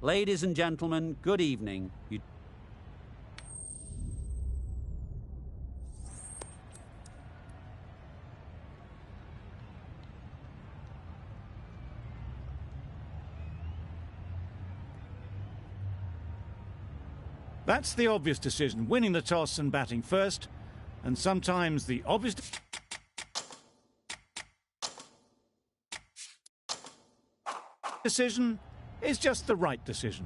Ladies and gentlemen, good evening. That's the obvious decision, winning the toss and batting first. And sometimes the obvious decision is just the right decision.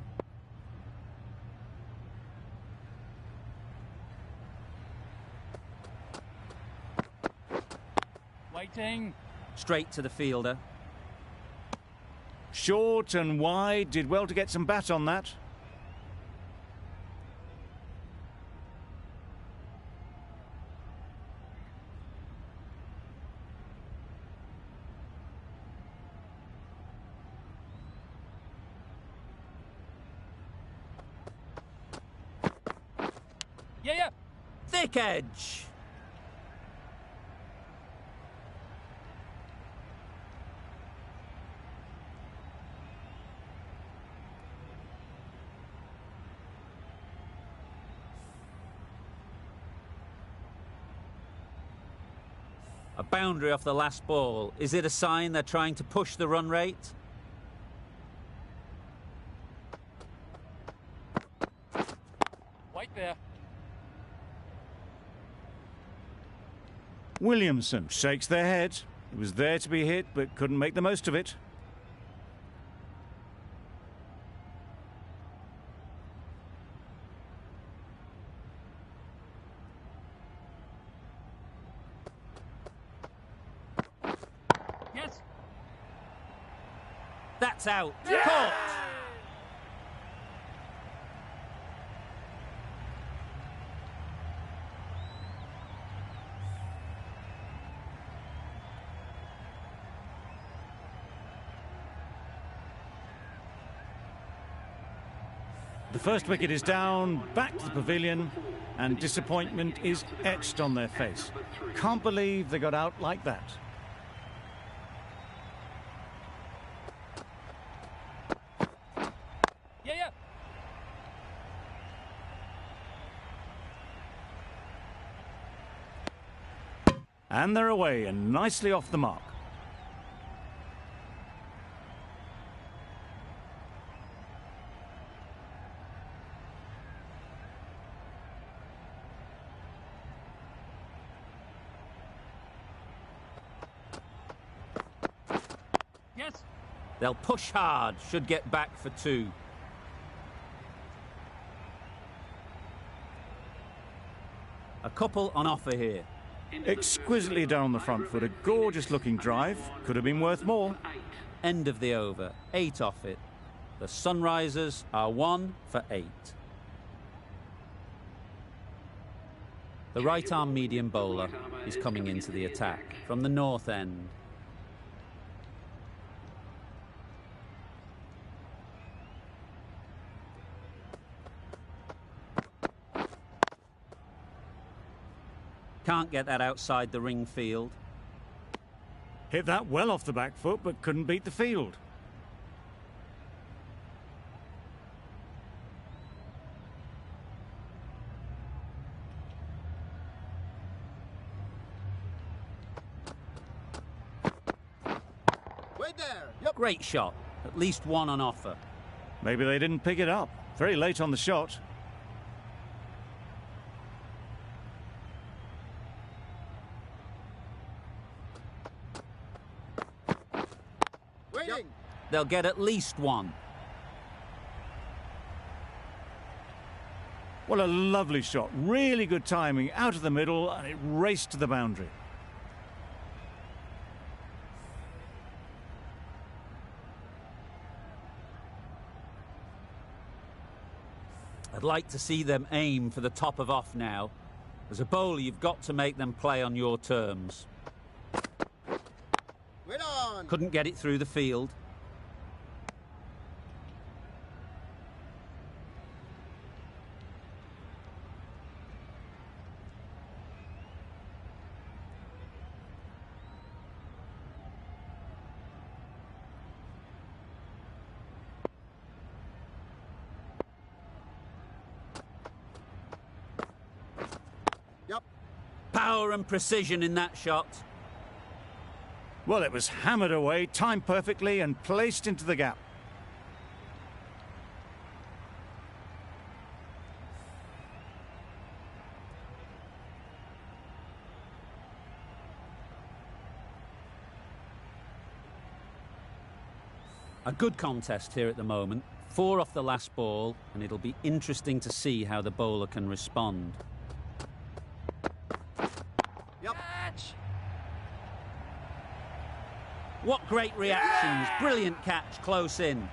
Waiting. Straight to the fielder. Short and wide, did well to get some bat on that. Yeah. Thick edge. A boundary off the last ball. Is it a sign they're trying to push the run rate? Wait there. Williamson shakes their head. It was there to be hit, but couldn't make the most of it. Yes. That's out. Yeah! Caught. The first wicket is down, back to the pavilion, and disappointment is etched on their face. Can't believe they got out like that. Yeah. And they're away and nicely off the mark. Yes. They'll push hard, should get back for 2. A couple on offer here. Exquisitely down the front foot, a gorgeous looking drive. Could have been worth more. End of the over, 8 off it. The Sunrisers are 1 for 8. The right-arm medium bowler is coming into the attack from the north end. Can't get that outside the ring field. Hit that well off the back foot, but couldn't beat the field. Wait there. Yep. Great shot. At least 1 on offer. Maybe they didn't pick it up. Very late on the shot. Yep. They'll get at least 1. What a lovely shot. Really good timing. Out of the middle, and it raced to the boundary. I'd like to see them aim for the top of off now. As a bowler, you've got to make them play on your terms. Couldn't get it through the field. Yep. Power and precision in that shot. Well, it was hammered away, timed perfectly and placed into the gap. A good contest here at the moment. 4 off the last ball, and it'll be interesting to see how the bowler can respond. Yep. What great reactions. Brilliant catch, close in.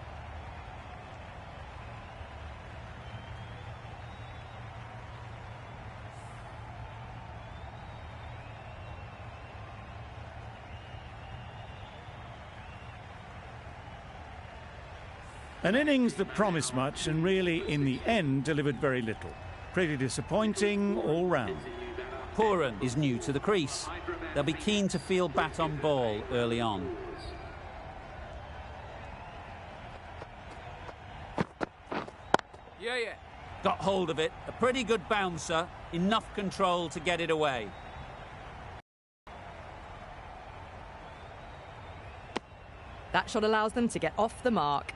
An innings that promised much and really, in the end, delivered very little. Pretty disappointing all round. Pooran is new to the crease. They'll be keen to field bat on ball early on. Yeah. Got hold of it. A pretty good bouncer. Enough control to get it away. That shot allows them to get off the mark.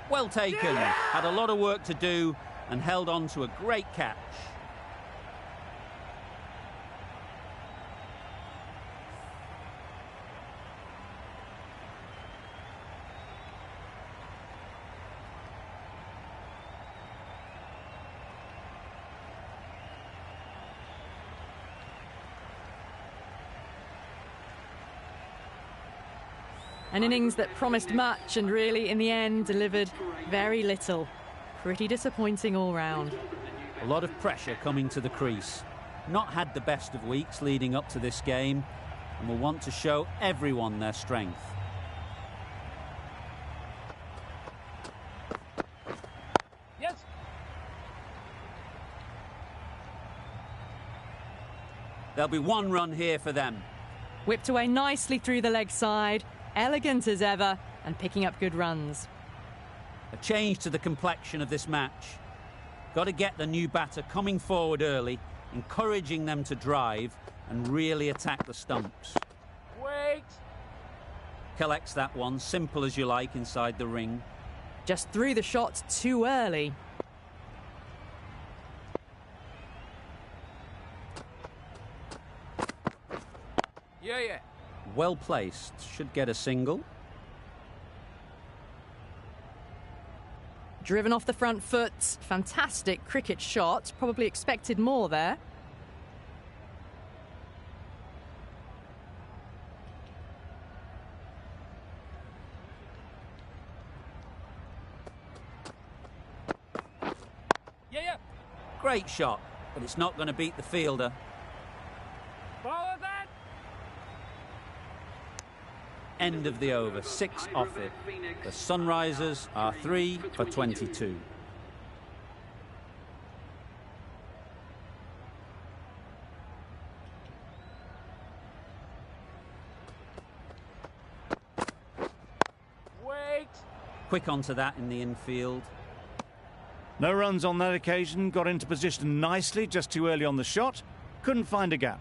Well taken. Had a lot of work to do and held on to a great catch. An innings that promised much and really, in the end, delivered very little. Pretty disappointing all round. A lot of pressure coming to the crease. Not had the best of weeks leading up to this game, and will want to show everyone their strength. Yes. There'll be 1 run here for them. Whipped away nicely through the leg side. Elegant as ever, and picking up good runs. A change to the complexion of this match. Got to get the new batter coming forward early, encouraging them to drive and really attack the stumps. Wait. Collects that one, simple as you like, inside the ring. Just threw the shot too early. Yeah. Well placed, should get a single. Driven off the front foot. Fantastic cricket shot. Probably expected more there. Yeah. Great shot, but it's not going to beat the fielder. Follow that. End of the over, 6 off it. The Sunrisers are 3 for 22. Wait. Quick onto that in the infield. No runs on that occasion, got into position nicely, just too early on the shot. Couldn't find a gap.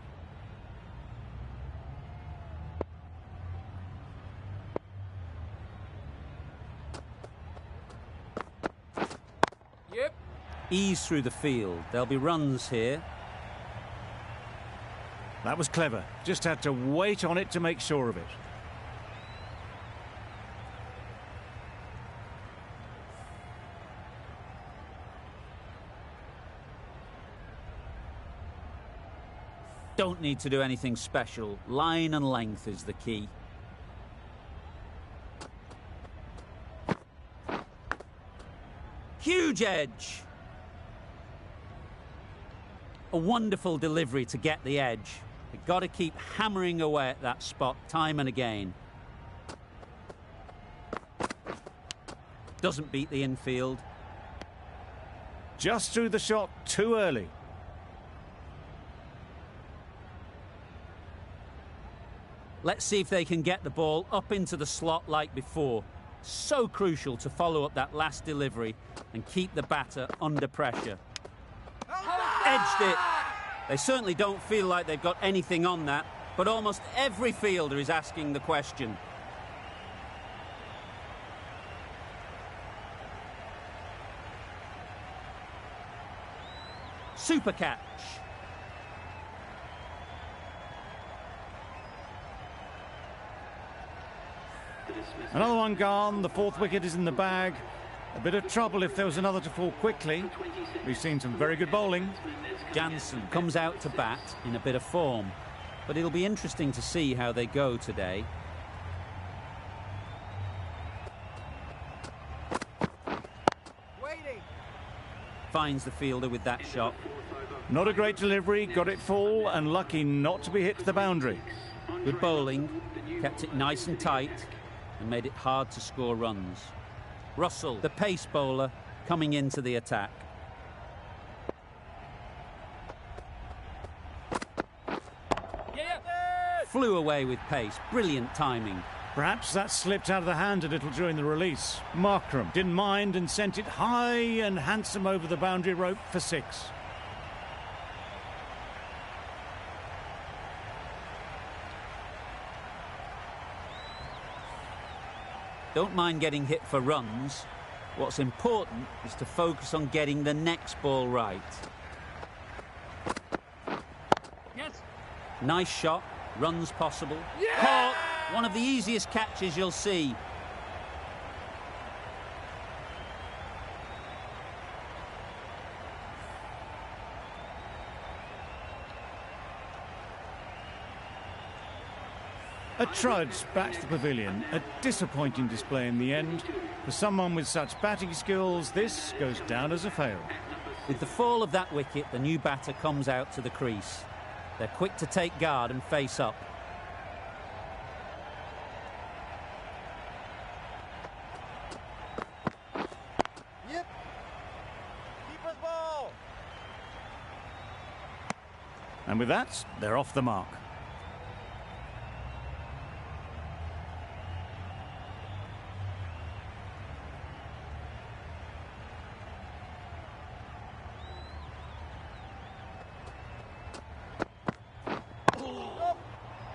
Yep. Ease through the field. There'll be runs here. That was clever. Just had to wait on it to make sure of it. Don't need to do anything special. Line and length is the key. Huge edge. A wonderful delivery to get the edge. You've got to keep hammering away at that spot time and again. Doesn't beat the infield. Just threw the shot too early. Let's see if they can get the ball up into the slot like before. So crucial to follow up that last delivery and keep the batter under pressure. Edged it. They certainly don't feel like they've got anything on that, but almost every fielder is asking the question. Super catch. Another one gone. The fourth wicket is in the bag. A bit of trouble if there was another to fall quickly. We've seen some very good bowling. Jansen comes out to bat in a bit of form, but it'll be interesting to see how they go today. Waiting. Finds the fielder with that shot. Not a great delivery, got it full and lucky not to be hit to the boundary. Good bowling, kept it nice and tight and made it hard to score runs. Russell, the pace bowler, coming into the attack. Flew away with pace, brilliant timing. Perhaps that slipped out of the hand a little during the release. Markram didn't mind and sent it high and handsome over the boundary rope for 6. Don't mind getting hit for runs. What's important is to focus on getting the next ball right. Yes. Nice shot, runs possible. Yeah! Caught, one of the easiest catches you'll see. A trudge back to the pavilion. A disappointing display in the end. For someone with such batting skills, this goes down as a fail. With the fall of that wicket, the new batter comes out to the crease. They're quick to take guard and face up. Yep. Keeper's ball. And with that, they're off the mark.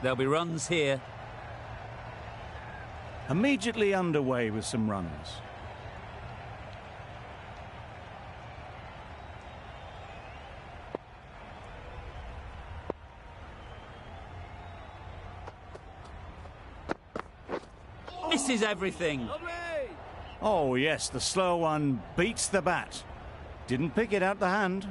There'll be runs here. Immediately underway with some runs. Misses everything. Oh yes, the slow one beats the bat. Didn't pick it out the hand.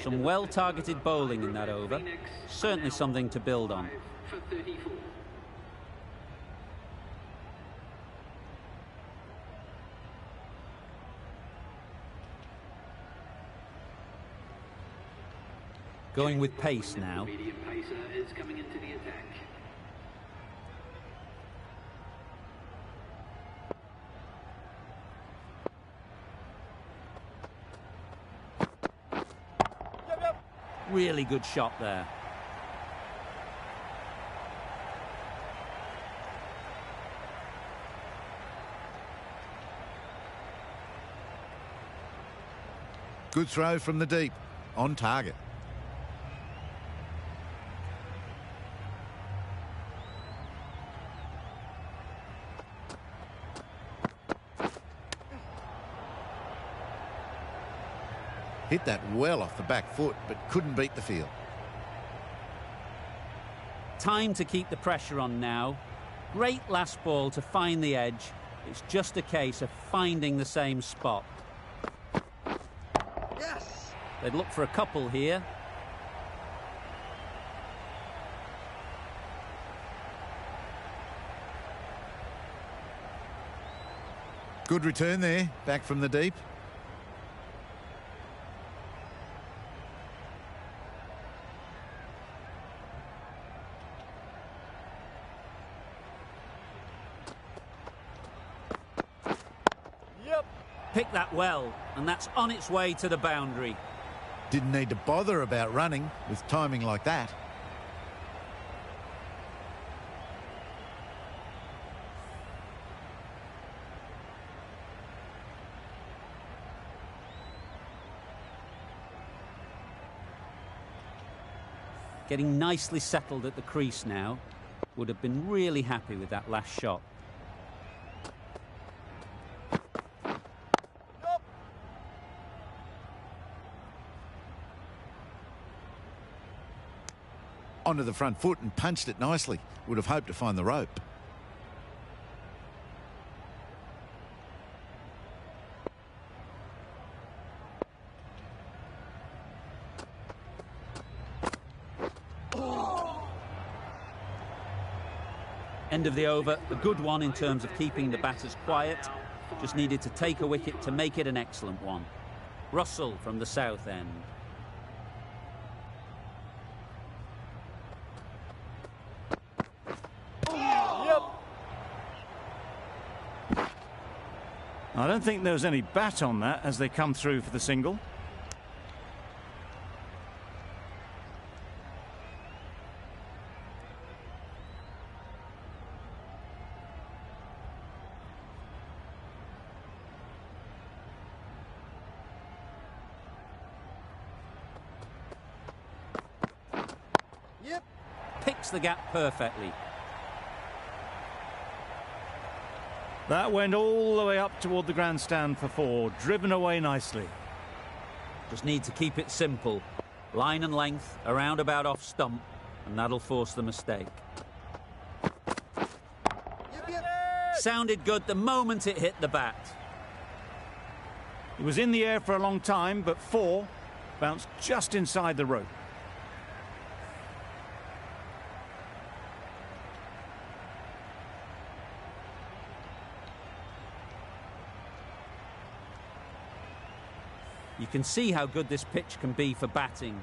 Some well-targeted bowling in that over. Certainly something to build on. Going with pace now. Really good shot there. Good throw from the deep. On target. Hit that well off the back foot, but couldn't beat the field. Time to keep the pressure on now. Great last ball to find the edge. It's just a case of finding the same spot. Yes. They'd look for a couple here. Good return there, back from the deep. picked that well, and that's on its way to the boundary. Didn't need to bother about running with timing like that. Getting nicely settled at the crease now. Would have been really happy with that last shot. Onto the front foot and punched it nicely. Would have hoped to find the rope. End of the over, a good one in terms of keeping the batters quiet. Just needed to take a wicket to make it an excellent one. Russell from the south end. I don't think there was any bat on that as they come through for the single. Picks the gap perfectly. That went all the way up toward the grandstand for 4, driven away nicely. Just need to keep it simple. Line and length, around about off stump, and that'll force the mistake. Sounded good the moment it hit the bat. It was in the air for a long time, but 4 bounced just inside the rope. You can see how good this pitch can be for batting.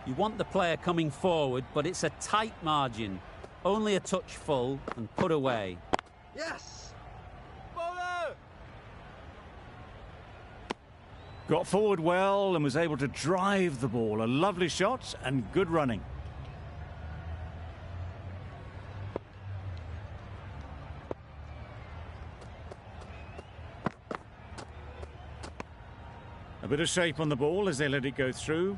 You want the player coming forward, but it's a tight margin. Only a touch full and put away. Yes! Bowler! Got forward well and was able to drive the ball. A lovely shot and good running. A bit of shape on the ball as they let it go through.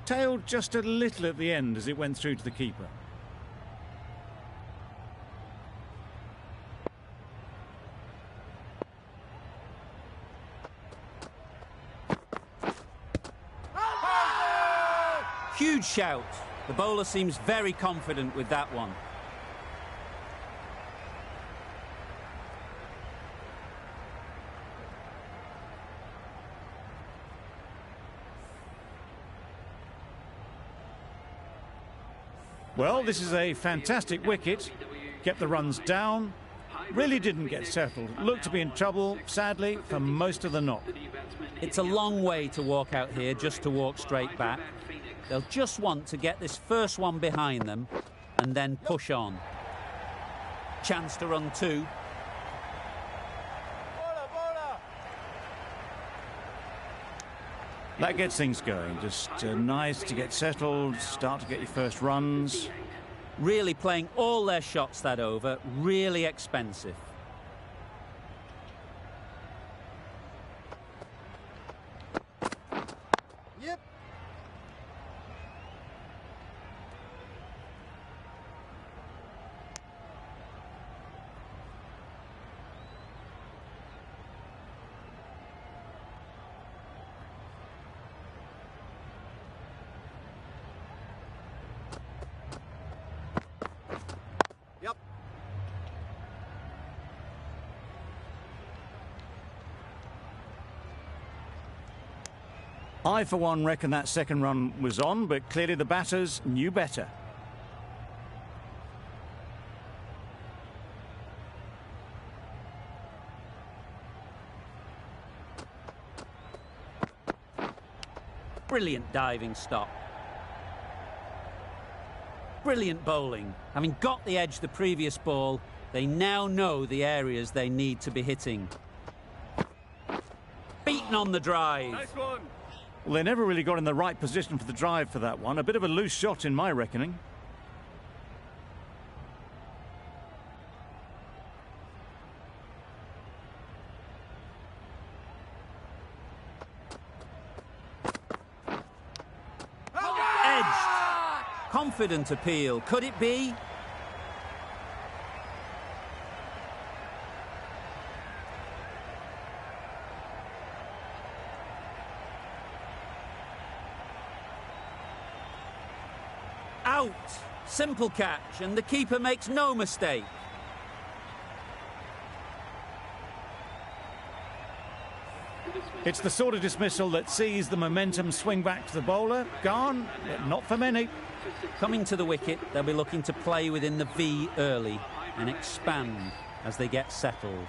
Tailed just a little at the end as it went through to the keeper. Huge shout. The bowler seems very confident with that one. Well, this is a fantastic wicket. Kept the runs down. Really didn't get settled. Looked to be in trouble, sadly, for most of the knock. It's a long way to walk out here just to walk straight back. They'll just want to get this first one behind them and then push on. Chance to run 2. That gets things going. Just nice to get settled, start to get your first runs. Really playing all their shots that over. Really expensive. Yep. Yep. I, for one, reckon that second run was on, but clearly the batters knew better. Brilliant diving stop. Brilliant bowling. Having got the edge the previous ball, they now know the areas they need to be hitting. getting on the drive. Nice one. Well, they never really got in the right position for the drive for that one. A bit of a loose shot in my reckoning. Edged. Confident appeal. Could it be? Out. Simple catch, and the keeper makes no mistake. It's the sort of dismissal that sees the momentum swing back to the bowler. Gone, but not for many. Coming to the wicket, they'll be looking to play within the V early and expand as they get settled.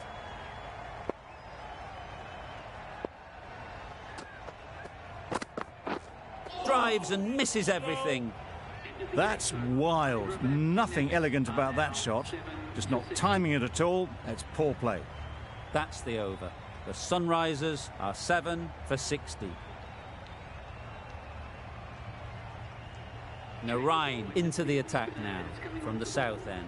Drives and misses everything. That's wild. Nothing elegant about that shot. Just not timing it at all. It's poor play. That's the over. The Sunrisers are 7 for 60. Narine into the attack now from the south end.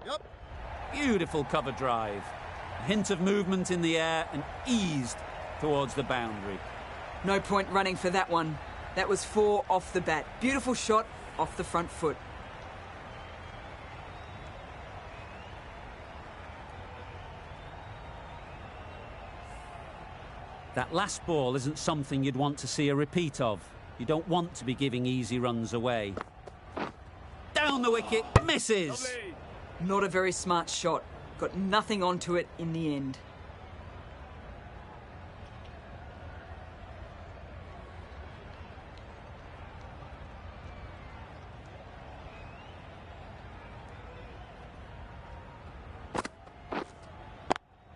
Yep. Beautiful cover drive. A hint of movement in the air and eased towards the boundary. No point running for that one. That was 4 off the bat. Beautiful shot off the front foot. That last ball isn't something you'd want to see a repeat of. You don't want to be giving easy runs away. Down the wicket, misses. Lovely. Not a very smart shot. Got nothing onto it in the end.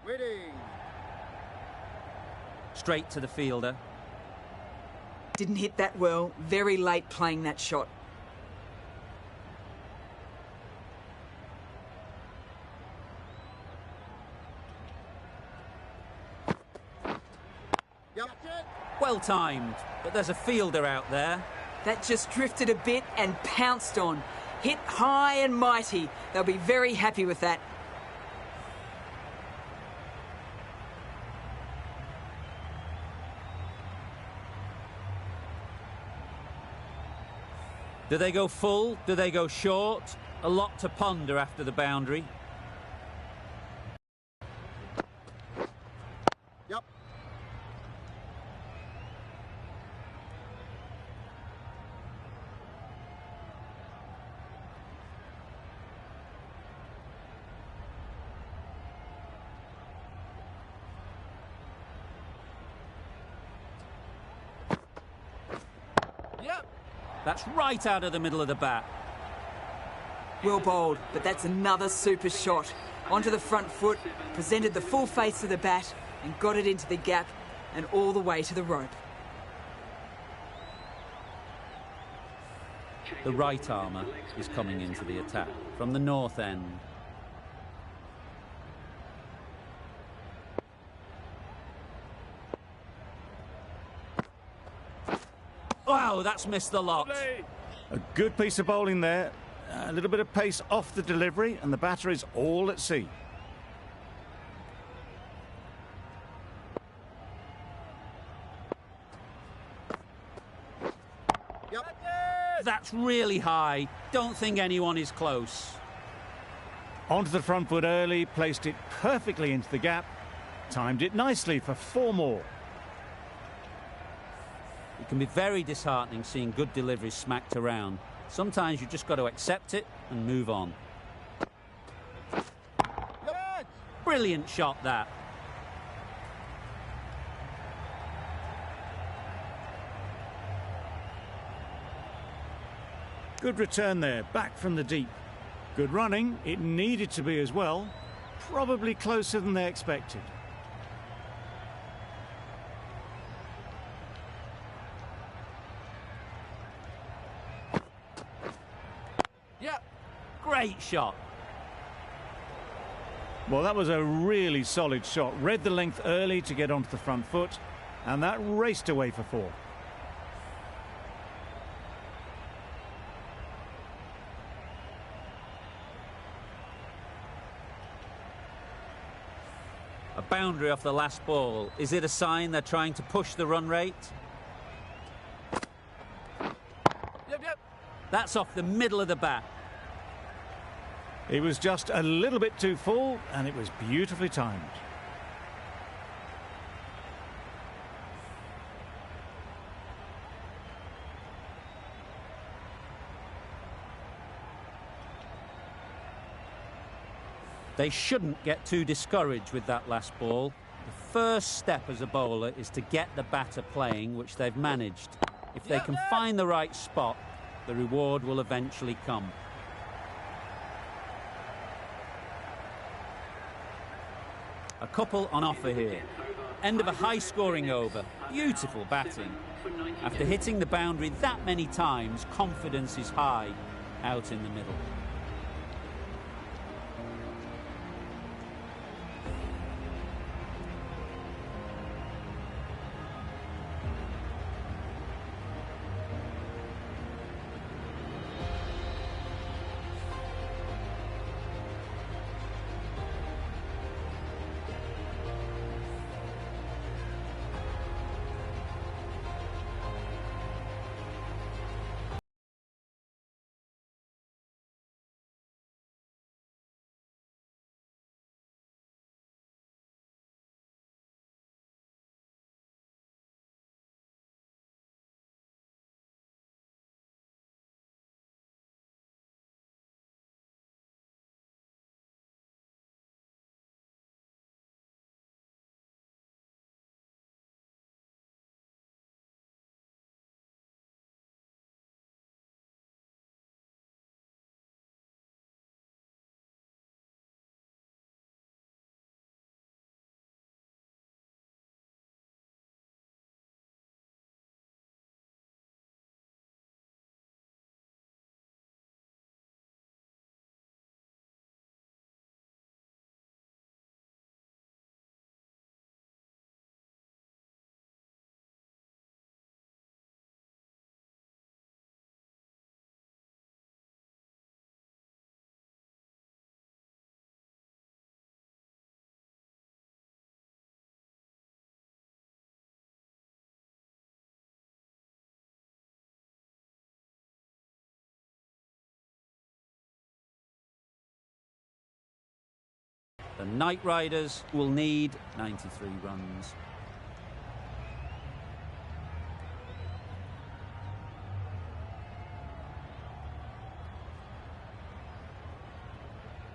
Waiting. Straight to the fielder. Didn't hit that well. Very late playing that shot. Yep. Well timed, but there's a fielder out there. That just drifted a bit and pounced on. Hit high and mighty. They'll be very happy with that. Do they go full? Do they go short? A lot to ponder after the boundary. Yep. Yep. That's right out of the middle of the bat. Well bowled, but that's another super shot. Onto the front foot, presented the full face of the bat and got it into the gap and all the way to the rope. The right armour is coming into the attack from the north end. Wow, that's missed the lot. Lovely. A good piece of bowling there. A little bit of pace off the delivery, and the batter is all at sea. Yep. That's really high. Don't think anyone is close. Onto the front foot early, placed it perfectly into the gap, timed it nicely for 4 more. It can be very disheartening seeing good deliveries smacked around. Sometimes you've just got to accept it and move on. Yep. Brilliant shot, that. Good return there, back from the deep. Good running, it needed to be as well. Probably closer than they expected. Yep. Great shot. Well, that was a really solid shot. Read the length early to get onto the front foot, and that raced away for 4. A boundary off the last ball. Is it a sign they're trying to push the run rate? Yep. That's off the middle of the bat. It was just a little bit too full, and it was beautifully timed. They shouldn't get too discouraged with that last ball. The first step as a bowler is to get the batter playing, which they've managed. If they can find the right spot, the reward will eventually come. A couple on offer here. End of a high-scoring over. Beautiful batting. After hitting the boundary that many times, confidence is high out in the middle. The Knight Riders will need 93 runs.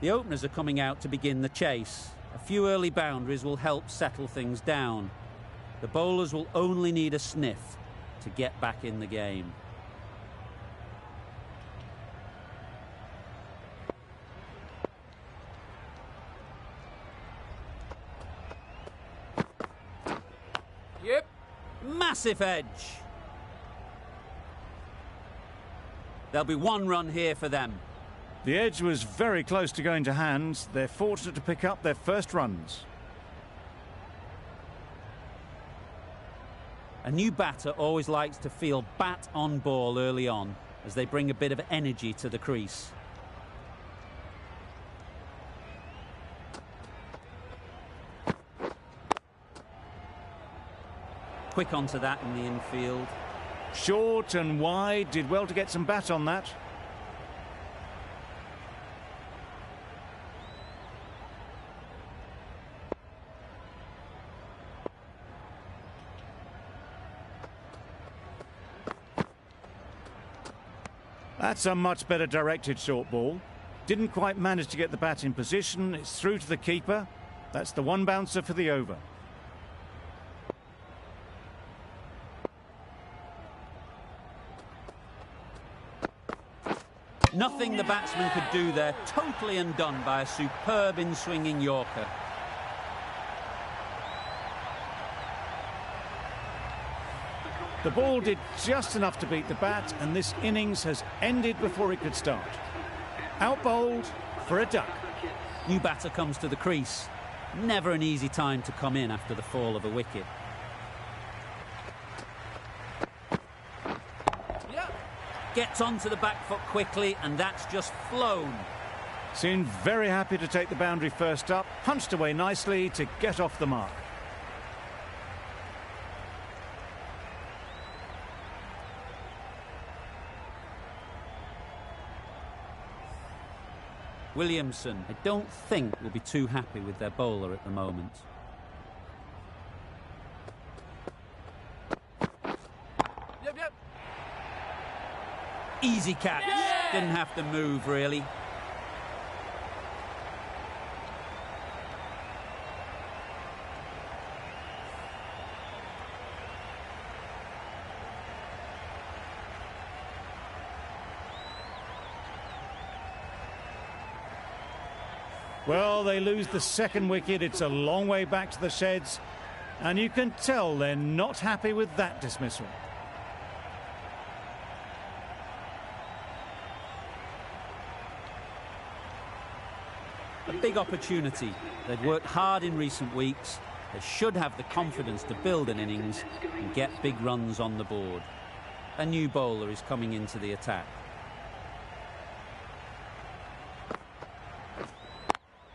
The openers are coming out to begin the chase. A few early boundaries will help settle things down. The bowlers will only need a sniff to get back in the game. Yep. Massive edge. There'll be 1 run here for them. The edge was very close to going to hands. They're fortunate to pick up their first runs. A new batter always likes to feel bat on ball early on, as they bring a bit of energy to the crease. Quick onto that in the infield. Short and wide, did well to get some bat on that. That's a much better directed short ball. Didn't quite manage to get the bat in position. It's through to the keeper. That's the 1 bouncer for the over. Nothing the batsman could do there, totally undone by a superb in-swinging Yorker. The ball did just enough to beat the bat, and this innings has ended before it could start. Out bowled for a duck. New batter comes to the crease. Never an easy time to come in after the fall of a wicket. Yep. Gets onto the back foot quickly, and that's just flown. Seemed very happy to take the boundary first up. Punched away nicely to get off the mark. Williamson, I don't think, will be too happy with their bowler at the moment. Yep. Easy catch. Yeah! Didn't have to move, really. Well, they lose the second wicket. It's a long way back to the sheds, and you can tell they're not happy with that dismissal. A big opportunity. They've worked hard in recent weeks. They should have the confidence to build an innings and get big runs on the board. A new bowler is coming into the attack.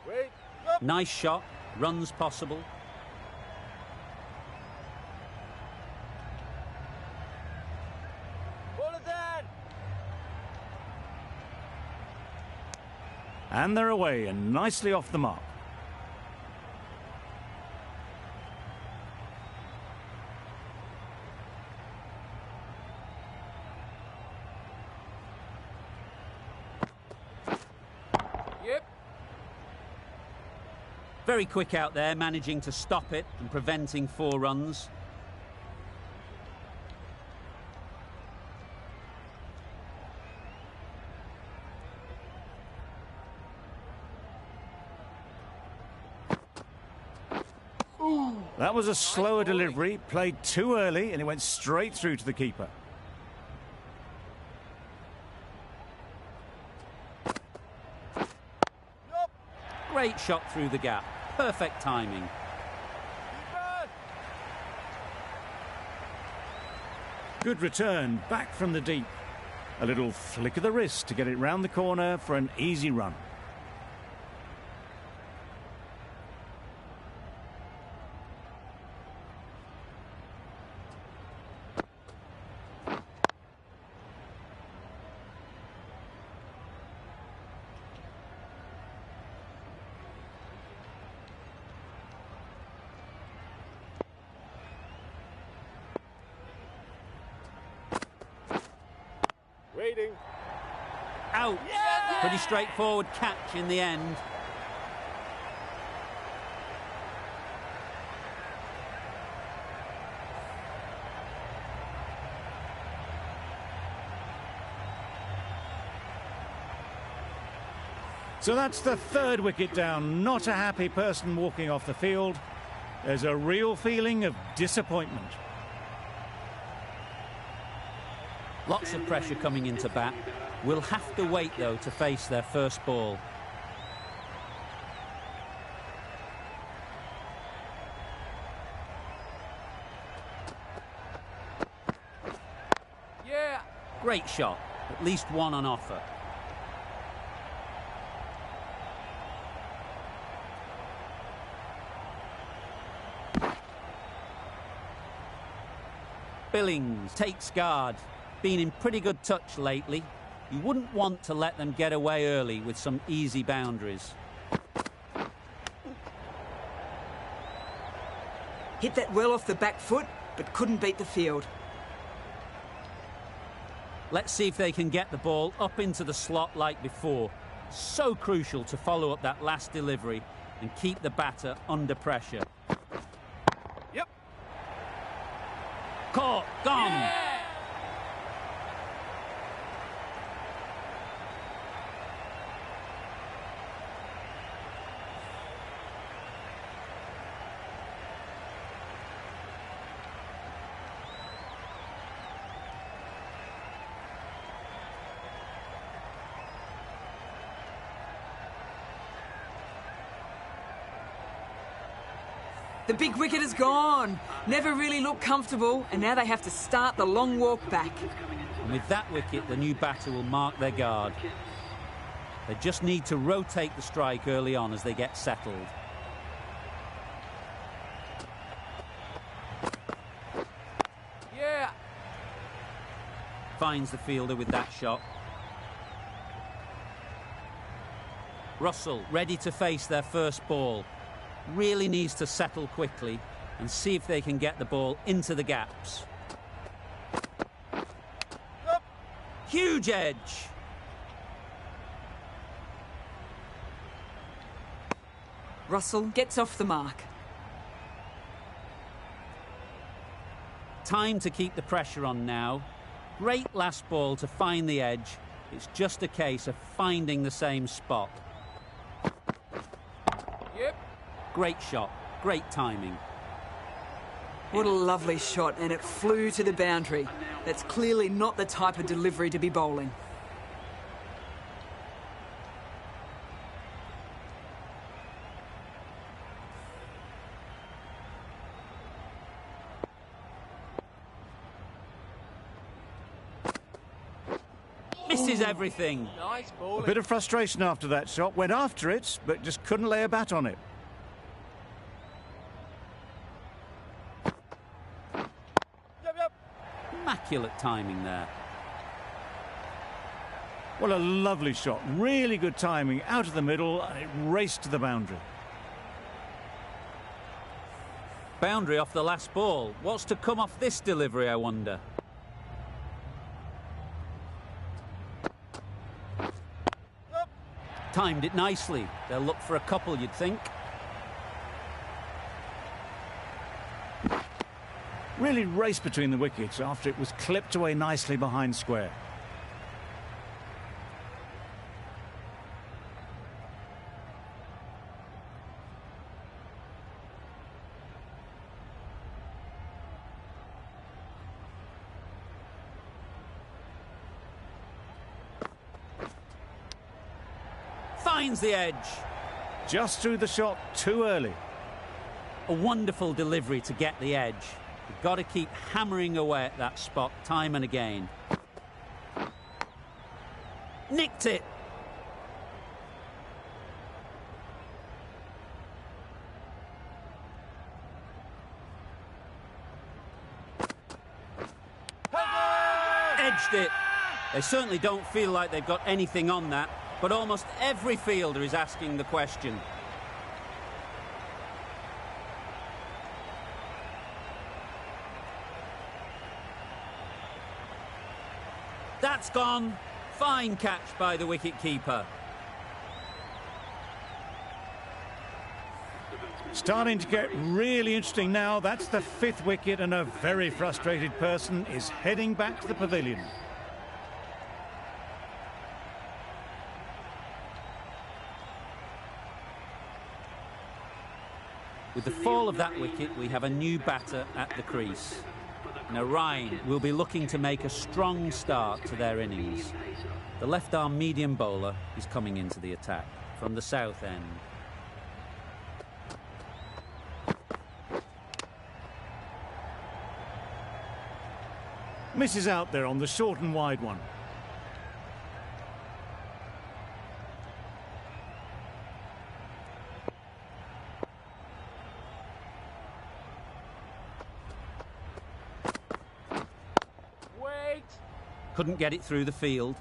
Wait. Nice shot, runs possible. Ball it down. And they're away and nicely off the mark. Yep. Very quick out there, managing to stop it and preventing 4 runs. That was a slower delivery, played too early, and it went straight through to the keeper. Great shot through the gap. Perfect timing. Good return, back from the deep. A little flick of the wrist to get it round the corner for an easy run. Waiting. Out. Pretty straightforward catch in the end. So that's the 3rd wicket down. Not a happy person walking off the field. There's a real feeling of disappointment. Lots of pressure coming into bat. Will have to wait, though, to face their first ball. Yeah. Great shot. At least one on offer. Billings takes guard. Been in pretty good touch lately. You wouldn't want to let them get away early with some easy boundaries. Hit that well off the back foot, but couldn't beat the field. Let's see if they can get the ball up into the slot like before. So crucial to follow up that last delivery and keep the batter under pressure. Yep. Caught, gone. Yeah. The big wicket is gone. Never really looked comfortable, and now they have to start the long walk back. And with that wicket, the new batter will mark their guard. They just need to rotate the strike early on as they get settled. Yeah. Finds the fielder with that shot. Russell ready to face their first ball. Really needs to settle quickly and see if they can get the ball into the gaps. Up. Huge edge. Russell gets off the mark. Time to keep the pressure on now. Great last ball to find the edge. It's just a case of finding the same spot. Yep. Great shot, great timing. What a lovely shot, and it flew to the boundary. That's clearly not the type of delivery to be bowling. Misses everything. Nice A ball. bit of frustration after that shot. Went after it, but just couldn't lay a bat on it. Yep. Immaculate timing there. Well, a lovely shot. Really good timing. Out of the middle, and it raced to the boundary. Boundary off the last ball. What's to come off this delivery, I wonder? Timed it nicely. They'll look for a couple, you'd think. Really raced between the wickets after it was clipped away nicely behind square. Finds the edge. Just threw the shot too early. A wonderful delivery to get the edge. You've got to keep hammering away at that spot time and again. Nicked it. Edged it. They certainly don't feel like they've got anything on that, but almost every fielder is asking the question. That's gone. Fine catch by the wicket-keeper. Starting to get really interesting now. That's the fifth wicket, and a very frustrated person is heading back to the pavilion. With the fall of that wicket, we have a new batter at the crease. Now Ryan will be looking to make a strong start to their innings. The left-arm medium bowler is coming into the attack from the south end. Misses out there on the short and wide one. Wait. Couldn't get it through the field.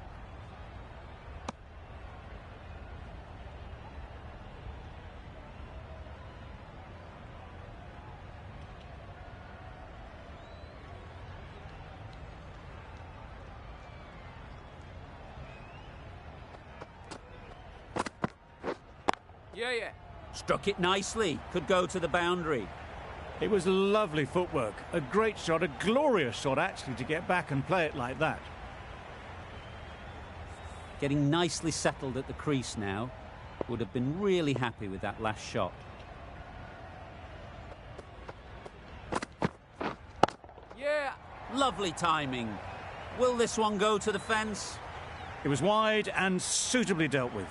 Yeah. Struck it nicely. Could go to the boundary. It was lovely footwork. A great shot, a glorious shot actually, to get back and play it like that. Getting nicely settled at the crease now. Would have been really happy with that last shot. Yeah. Lovely timing. Will this one go to the fence? It was wide and suitably dealt with.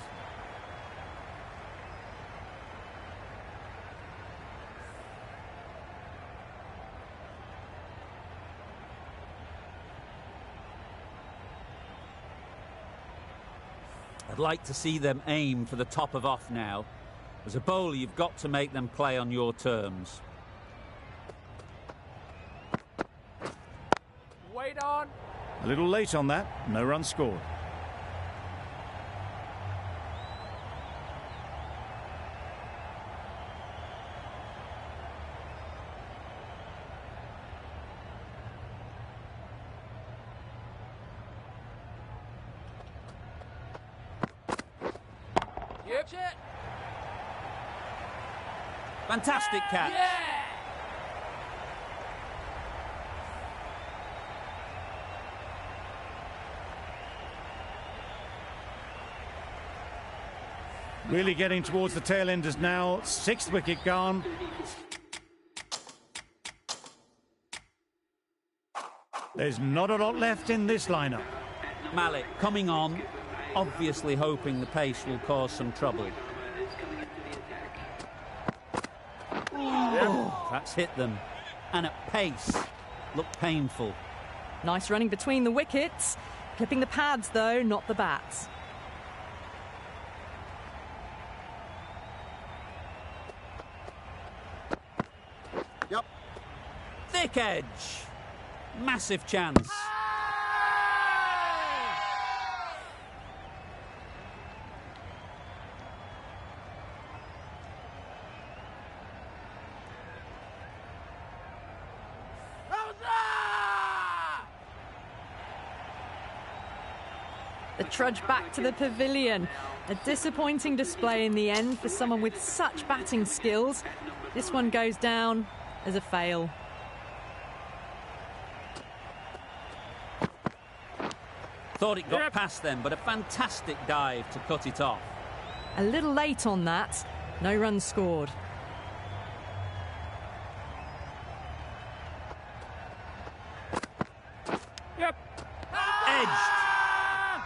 I'd like to see them aim for the top of off now. As a bowler, you've got to make them play on your terms. Wait on. A little late on that, no run scored. Yep. It. Fantastic catch. Yeah. Really getting towards the tail enders now. 6th wicket gone. There's not a lot left in this lineup. Malik coming on, obviously hoping the pace will cause some trouble. Oh, that's hit them. And at pace, looked painful. Nice running between the wickets. Clipping the pads, though, not the bats. Yep. Thick edge. Massive chance. The trudge back to the pavilion. A disappointing display in the end for someone with such batting skills. This one goes down as a fail. Thought it got past them, but a fantastic dive to cut it off. A little late on that. No runs scored. Yep. Edged.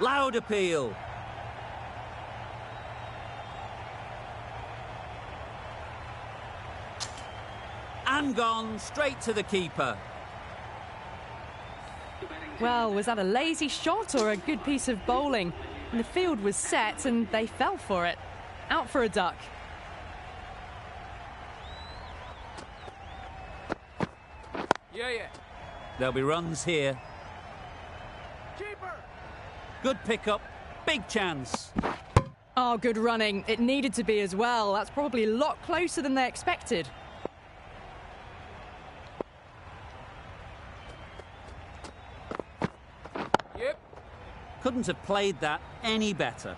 Loud appeal. And gone straight to the keeper. Well, was that a lazy shot or a good piece of bowling? And the field was set and they fell for it. Out for a duck. Yeah. There'll be runs here. Keeper. Good pickup. Big chance. Oh, good running. It needed to be as well. That's probably a lot closer than they expected. Yep. Couldn't have played that any better.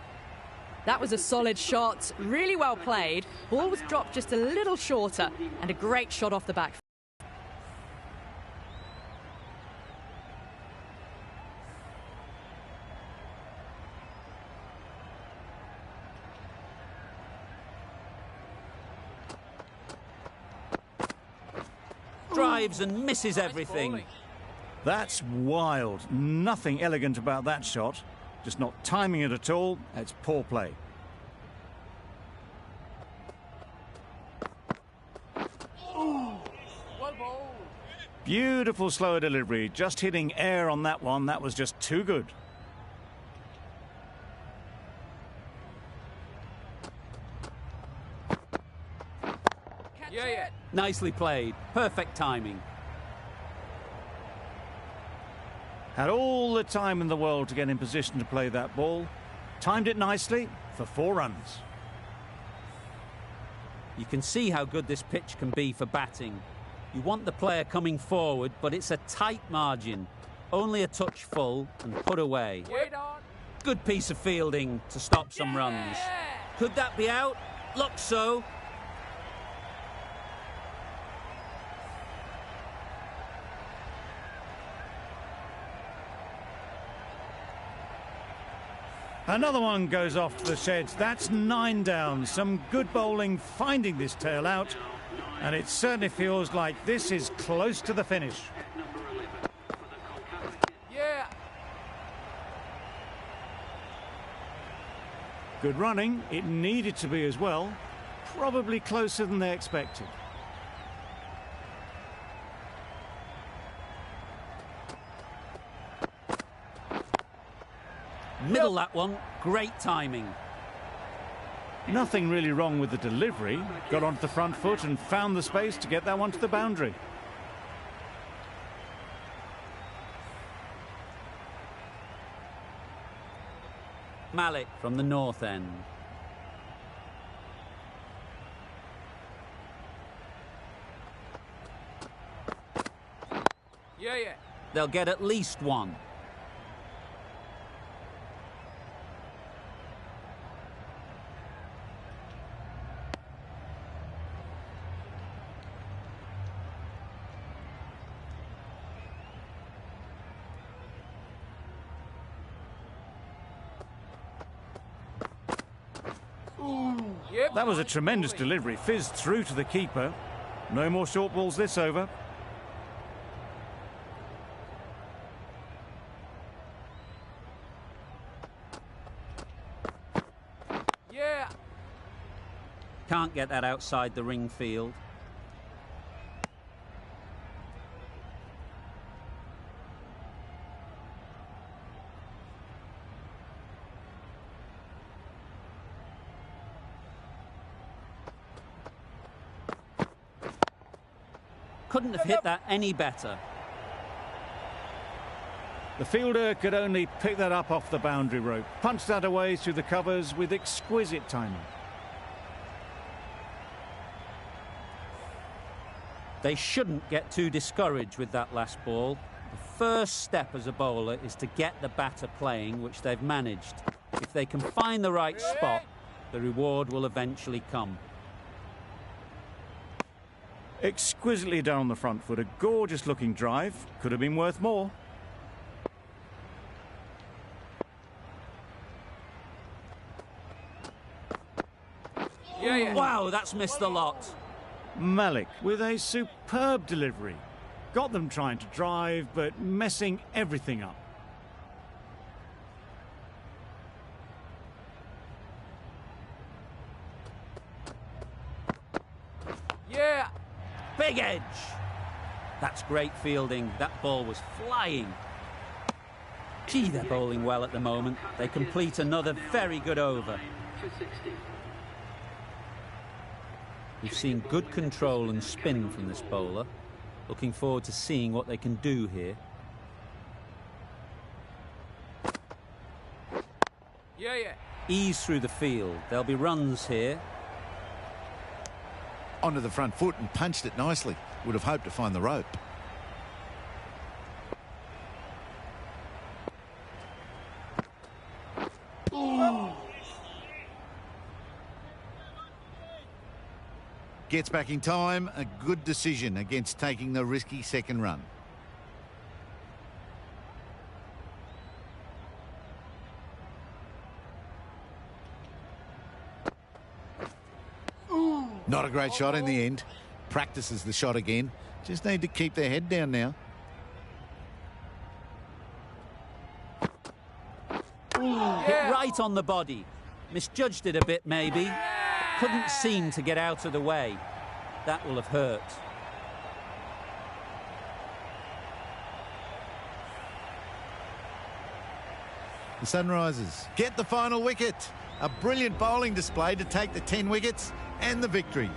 That was a solid shot. Really well played. Ball was dropped just a little shorter and a great shot off the back. Drives and misses everything. That's wild. Nothing elegant about that shot. Just not timing it at all. It's poor play. Well bowled. Beautiful slower delivery. Just hitting air on that one. That was just too good. Yeah. Nicely played. Perfect timing. Had all the time in the world to get in position to play that ball. Timed it nicely for 4 runs. You can see how good this pitch can be for batting. You want the player coming forward, but it's a tight margin. Only a touch full and put away. Wait on. Good piece of fielding to stop some runs. Could that be out? Looks so. Another one goes off to the sheds. That's 9 down. Some good bowling finding this tail out. And it certainly feels like this is close to the finish. Yeah. Good running. It needed to be as well. Probably closer than they expected. Middle that one. Great timing. Nothing really wrong with the delivery. Got onto the front foot and found the space to get that one to the boundary. Malik from the north end. Yeah. They'll get at least one. Yep. That was a tremendous delivery. Fizzed through to the keeper. No more short balls this over. Yeah. Can't get that outside the ring field. Couldn't have hit that any better. The fielder could only pick that up off the boundary rope. Punched that away through the covers with exquisite timing. They shouldn't get too discouraged with that last ball. The first step as a bowler is to get the batter playing, which they've managed. If they can find the right spot, the reward will eventually come. Exquisitely done on the front foot. A gorgeous looking drive. Could have been worth more. Yeah. Wow, that's missed the lot. Malik with a superb delivery. Got them trying to drive, but messing everything up. Yeah. Big edge. That's great fielding. That ball was flying. Gee, they're bowling well at the moment. They complete another very good over. We've seen good control and spin from this bowler. Looking forward to seeing what they can do here. Yeah. Ease through the field. There'll be runs here. Onto the front foot and punched it nicely. Would have hoped to find the rope. Gets back in time. A good decision against taking the risky second run. Not a great shot in the end. Practices the shot again. Just need to keep their head down now. Hit right on the body. Misjudged it a bit, maybe. Couldn't seem to get out of the way. That will have hurt. The Sunrisers get the final wicket. A brilliant bowling display to take the 10 wickets and the victory.